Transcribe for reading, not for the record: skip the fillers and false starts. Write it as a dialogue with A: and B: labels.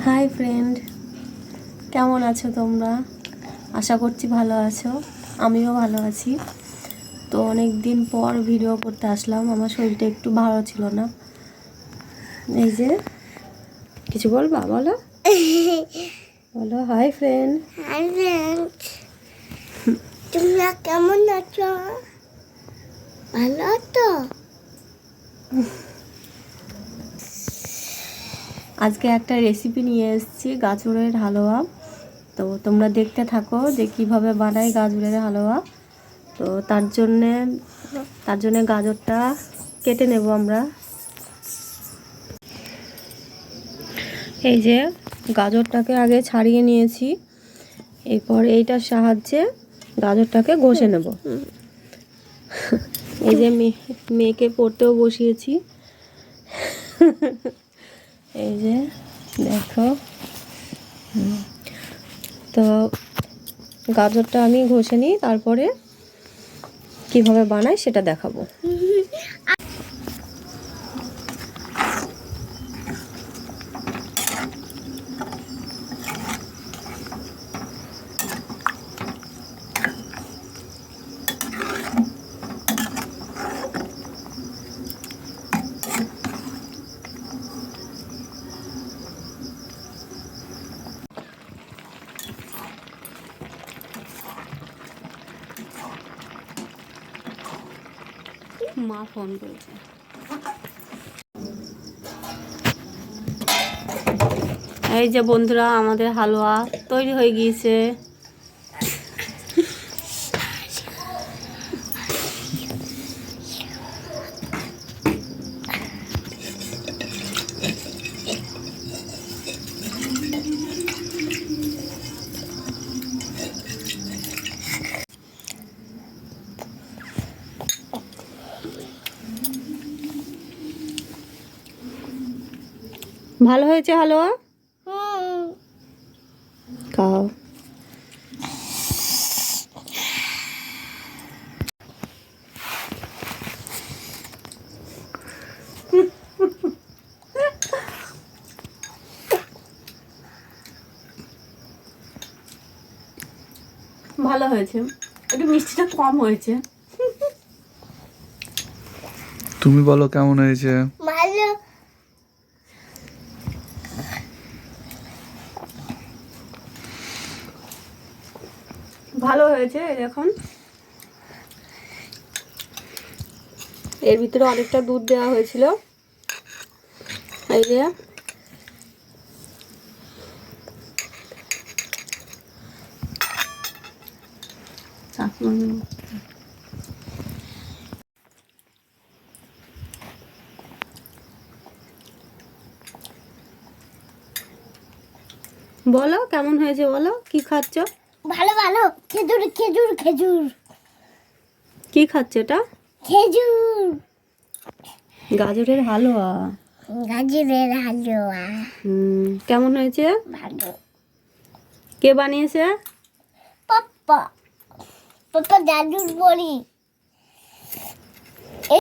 A: Hi friend, কেমন আছো তোমরা? আশা করছি ভালো আছো। আমিও ভালো আছি। তো অনেক দিন পর ভিডিও করতে আসলাম। আমার শরীরটা একটু ভালো ছিল না। এই যে কিছু বলবা, বলো বলো। Hi friend.
B: হাই ফ্রেন্ড, তোমরা কেমন আছো? ভালো তো?
A: আজকে একটা রেসিপি নিয়ে এসেছি, গাজরের হালুয়া। তো তোমরা দেখতে থাকো যে কীভাবে বানাই গাজরের হালুয়া। তো তার জন্যে গাজরটা কেটে নেব আমরা। এই যে গাজরটাকে আগে ছাড়িয়ে নিয়েছি, এরপর এইটার সাহায্যে গাজরটাকে ঘষে নেব। এই যে মেয়েকে পড়তেও বসিয়েছি। এই যে দেখো, তো গাজরটা আমি ঘষে নিই, তারপরে কিভাবে বানাই সেটা দেখাবো। মা ফোন করেছে। এই যে বন্ধুরা, আমাদের হালুয়া তৈরি হয়ে গিয়েছে। ভালো হয়েছে হালুয়া? খাও। ভালো হয়েছে, একটু মিষ্টিটা কম হয়েছে।
C: তুমি বলো কেমন হয়েছে?
B: ভালো।
A: ভালো হয়েছে। এখন এর ভিতরে অনেকটা দুধ দেওয়া হয়েছিল। এই যে বলো কেমন হয়েছে, বলো কি খাচ্ছ?
B: ভালো ভালো। খেজুর খেজুর খেজুর।
A: কি খাচ্ছ এটা?
B: খেজুর।
A: গাজরের হালুয়া।
B: গাজরের হালুয়া।
A: কেমন হয়েছে?
B: ভালো।
A: কে বানিয়েছে?
B: পাপ্পা। পাপ্পা দাদুর বড়ি।